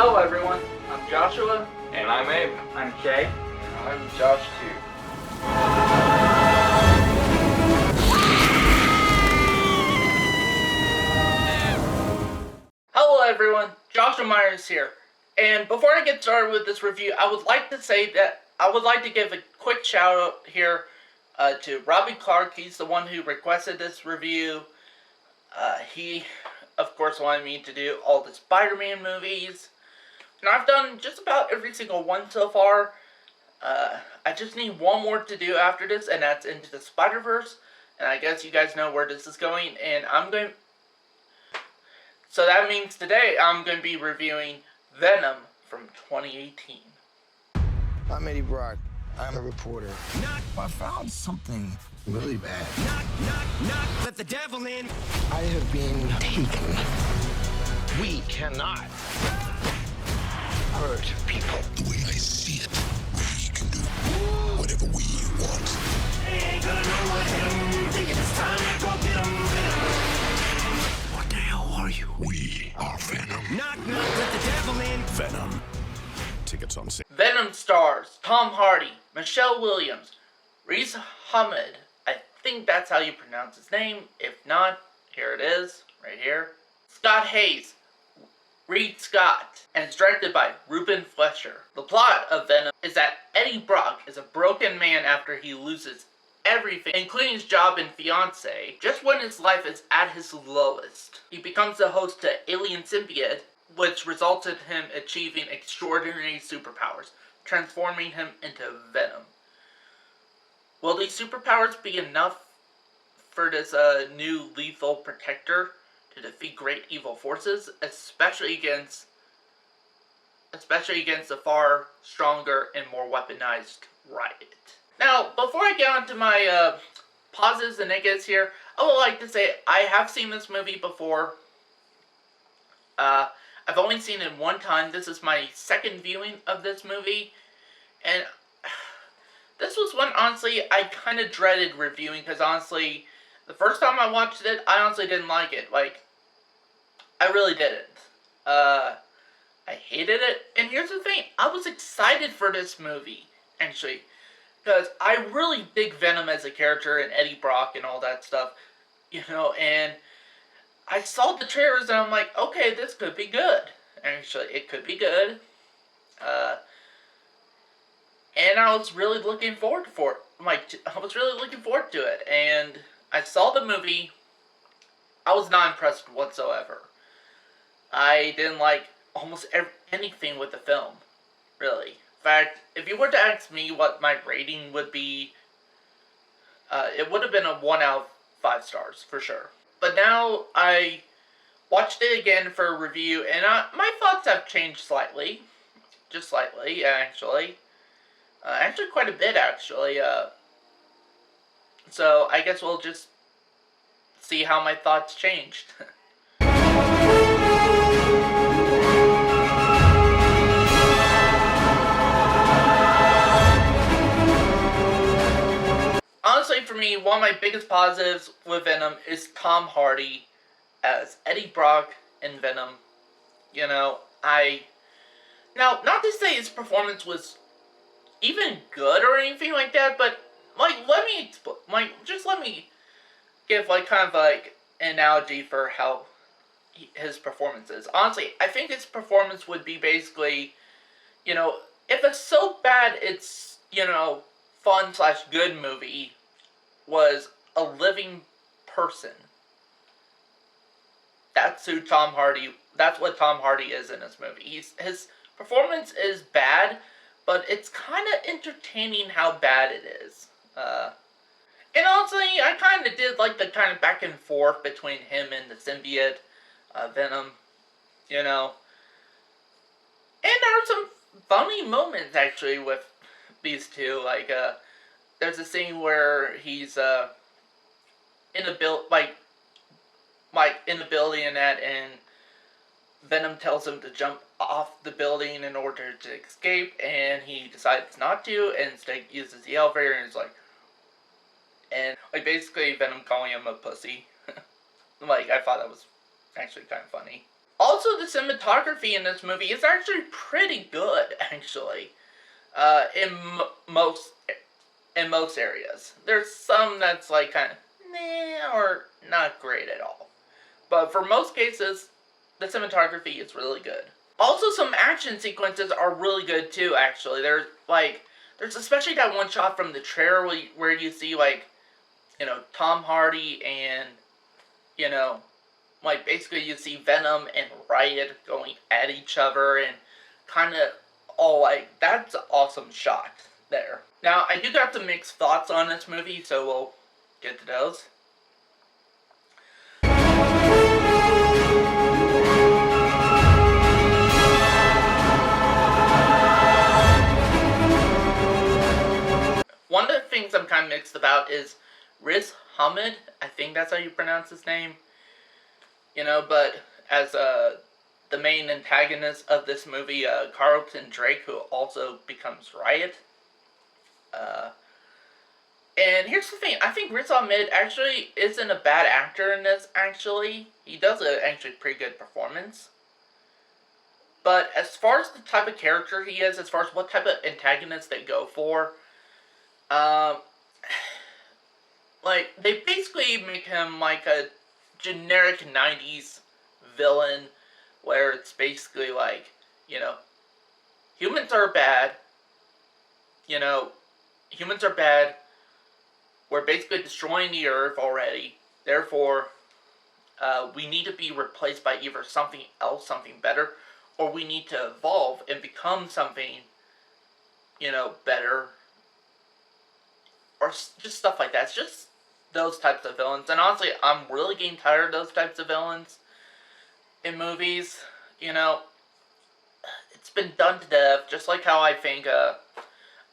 Hello everyone, I'm Joshua. And I'm Abe. I'm Jay. And I'm Josh too. Hello everyone, Joshua Myers here. And before I get started with this review, I would like to give a quick shout out here to Robbie Clark. He's the one who requested this review. He, of course, wanted me to do all the Spider-Man movies. And I've done just about every single one so far. I just need one more to do after this, and that's Into the Spider-Verse. And I guess you guys know where this is going, and so that means today I'm going to be reviewing Venom from 2018. I'm Eddie Brock. I'm a reporter. I found something really bad. Let the devil in. I have been taken. We cannot Hurt people. The way I see it, we can do whatever we want. They ain't gonna know what hit 'em. Thinking it's time to go get 'em. What the hell are you? We are Venom. Knock, knock, let the devil in. Venom. Tickets on sale. Venom stars Tom Hardy, Michelle Williams, Riz Ahmed. I think that's how you pronounce his name. If not, here it is, right here. Scott Hayes, Reed Scott, and it's directed by Ruben Fleischer. The plot of Venom is that Eddie Brock is a broken man after he loses everything, including his job and fiance, just when his life is at his lowest. He becomes the host to Alien Symbiote, which results in him achieving extraordinary superpowers, transforming him into Venom. Will these superpowers be enough for this new lethal protector to defeat great evil forces, especially against the far stronger and more weaponized Riot? Now, before I get on to my positives and negatives here, I would like to say I have seen this movie before. I've only seen it one time. This is my second viewing of this movie, and this was one, honestly, I kind of dreaded reviewing, because honestly, the first time I watched it, I honestly didn't like it. Like, I really didn't. I hated it, and here's the thing, I was excited for this movie, actually, because I really dig Venom as a character, and Eddie Brock, and all that stuff, you know, and I saw the trailers, and I'm like, okay, this could be good. Actually, it could be good. And I was really looking forward to it. And I saw the movie. I was not impressed whatsoever. I didn't like almost anything with the film, really. In fact, if you were to ask me what my rating would be, it would have been a 1 out of 5 stars, for sure. But now I watched it again for a review, and my thoughts have changed slightly. Just slightly, actually. Actually, quite a bit, actually. So I guess we'll just see how my thoughts changed. Honestly, for me, one of my biggest positives with Venom is Tom Hardy as Eddie Brock in Venom. You know, now, not to say his performance was even good or anything like that, but, like, let me give, like, kind of, like, an analogy for how his performance is. Honestly, I think his performance would be basically, you know, if a so bad it's, you know, fun/good movie was a living person. That's what Tom Hardy is in this movie. His performance is bad, but it's kind of entertaining how bad it is. And honestly, I kind of did like the kind of back and forth between him and the symbiote, Venom, you know. And there are some funny moments, actually, with these two. Like, there's a scene where he's in a building and that, and Venom tells him to jump off the building in order to escape, and he decides not to, and instead uses the elevator, and is like, basically Venom calling him a pussy. Like, I thought that was actually kind of funny. Also, the cinematography in this movie is actually pretty good, actually. In most areas. There's some that's like kind of meh or not great at all. But for most cases, the cinematography is really good. Also, some action sequences are really good too, actually. There's especially that one shot from the trailer where you see, like, you know, Tom Hardy and, you know, like, basically you see Venom and Riot going at each other and kind of all, like, that's an awesome shot there. Now, I do got some mixed thoughts on this movie, so we'll get to those. One of the things I'm kind of mixed about is Riz Ahmed. I think that's how you pronounce his name. You know, but as the main antagonist of this movie, Carlton Drake, who also becomes Riot. And here's the thing, I think Riz Ahmed actually isn't a bad actor in this, actually. He does a actually pretty good performance. But as far as the type of character he is, as far as what type of antagonist they go for, like, they basically make him like a generic 90s villain, where it's basically like, you know, humans are bad, you know, humans are bad, we're basically destroying the earth already, therefore, we need to be replaced by either something else, something better, or we need to evolve and become something, you know, better, or just stuff like that. It's just those types of villains, and honestly, I'm really getting tired of those types of villains in movies. You know, it's been done to death, just like how I think, I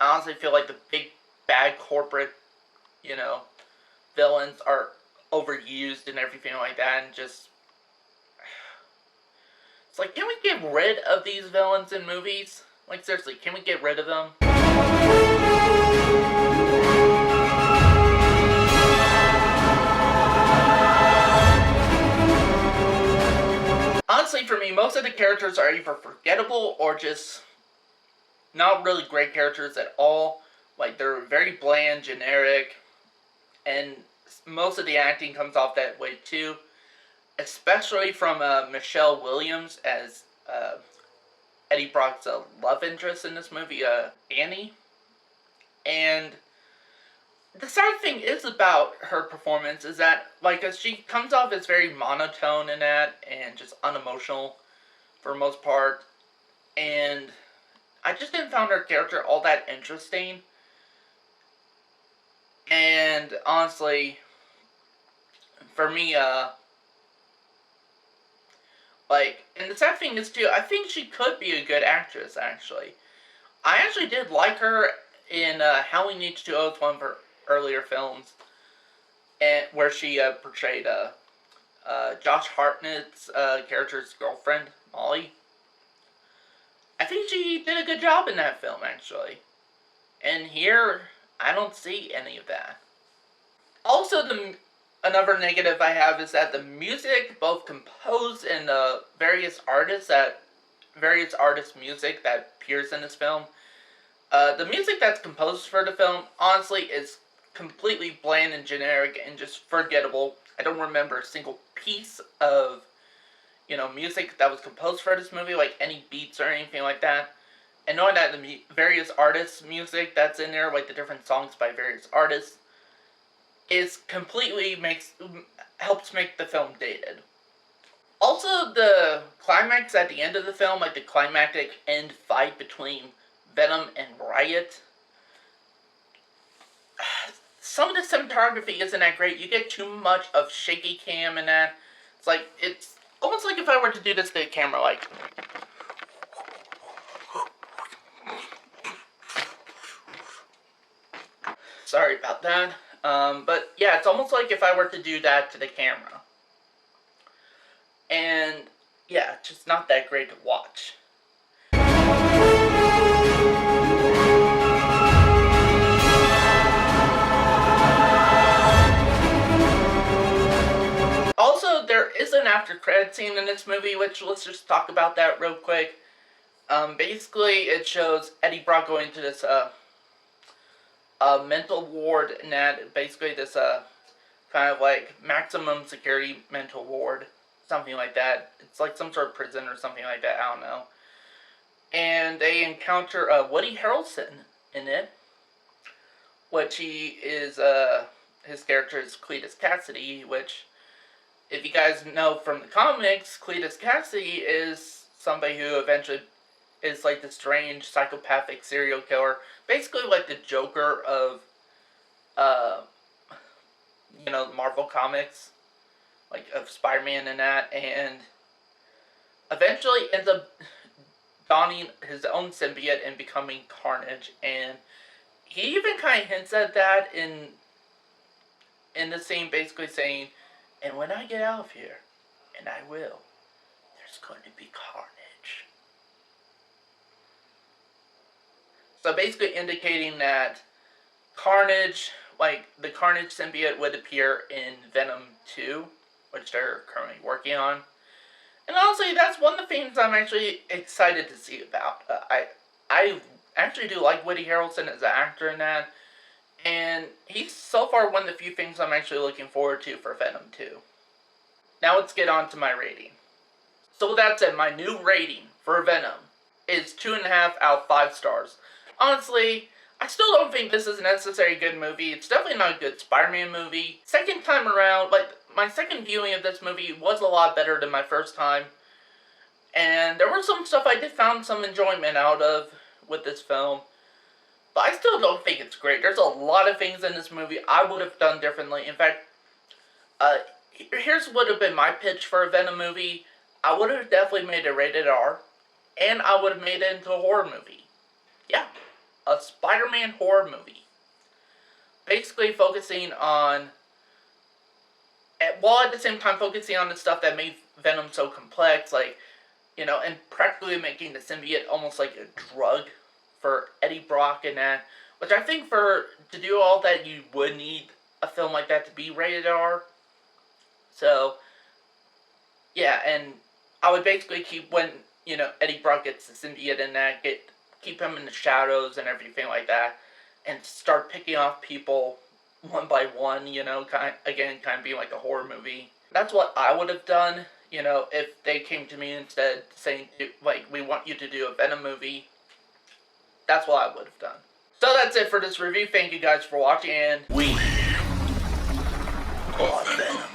honestly feel like the big bad corporate, you know, villains are overused and everything like that, and just, it's like, can we get rid of these villains in movies? Like, seriously, can we get rid of them? Honestly, for me, most of the characters are either forgettable or just not really great characters at all. Like, they're very bland, generic, and most of the acting comes off that way too. Especially from Michelle Williams as Eddie Brock's love interest in this movie, Annie. And the sad thing is about her performance is that, like, she comes off as very monotone in that, and just unemotional for the most part. And I just didn't find her character all that interesting. And honestly, for me, like, and the sad thing is too, I think she could be a good actress, actually. I actually did like her in Halloween H2O's one of her earlier films, and where she portrayed Josh Hartnett's character's girlfriend, Molly. I think she did a good job in that film, actually. And here, I don't see any of that. Also, another negative I have is that the music, both composed and various artists' music that appears in this film, the music that's composed for the film, honestly, is completely bland and generic and just forgettable. I don't remember a single piece of, you know, music that was composed for this movie, like any beats or anything like that. And knowing that the various artists' music that's in there, like the different songs by various artists, is completely helps make the film dated. Also, the climax at the end of the film, like the climactic end fight between Venom and Riot, some of the cinematography isn't that great. You get too much of shaky cam in that. It's like, it's almost like if I were to do this to the camera, like, sorry about that. But yeah, it's almost like if I were to do that to the camera. And yeah, it's just not that great to watch. Also, there isn't an after credit scene in this movie, which let's just talk about that real quick. Basically, it shows Eddie Brock going to this mental ward, and that basically this kind of like maximum security mental ward, something like that. It's like some sort of prison or something like that. I don't know. And they encounter Woody Harrelson in it, which he is his character is Cletus Cassidy, which, if you guys know from the comics, Cletus Cassidy is somebody who eventually is like the strange psychopathic serial killer, basically like the Joker of, Marvel comics, like of Spider-Man and that, and eventually ends up donning his own symbiote and becoming Carnage, and he even kind of hints at that in the scene, basically saying, "And when I get out of here, and I will, there's going to be carnage." So basically indicating that Carnage, like the Carnage symbiote, would appear in Venom 2, which they're currently working on. And honestly, that's one of the things I'm actually excited to see about. I actually do like Woody Harrelson as an actor in that. And he's so far one of the few things I'm actually looking forward to for Venom 2. Now let's get on to my rating. So with that said, my new rating for Venom is 2.5 out of 5 stars. Honestly, I still don't think this is a necessarily good movie. It's definitely not a good Spider-Man movie. Second time around, like, my second viewing of this movie was a lot better than my first time. And there was some stuff I did found some enjoyment out of with this film. But I still don't think it's great. There's a lot of things in this movie I would have done differently. In fact, here's what would have been my pitch for a Venom movie. I would have definitely made it rated R. And I would have made it into a horror movie. Yeah. A Spider-Man horror movie. Basically focusing on, while at the same time focusing on the stuff that made Venom so complex, like, and practically making the symbiote almost like a drug for Eddie Brock and that, which I think to do all that, you would need a film like that to be rated R. So, yeah, and I would basically keep, when, Eddie Brock gets the symbiote in that, keep him in the shadows and everything like that, and start picking off people one by one, kind of being like a horror movie. That's what I would have done, if they came to me instead saying, like, we want you to do a Venom movie. That's what I would have done. So that's it for this review. Thank you guys for watching, and We are Venom.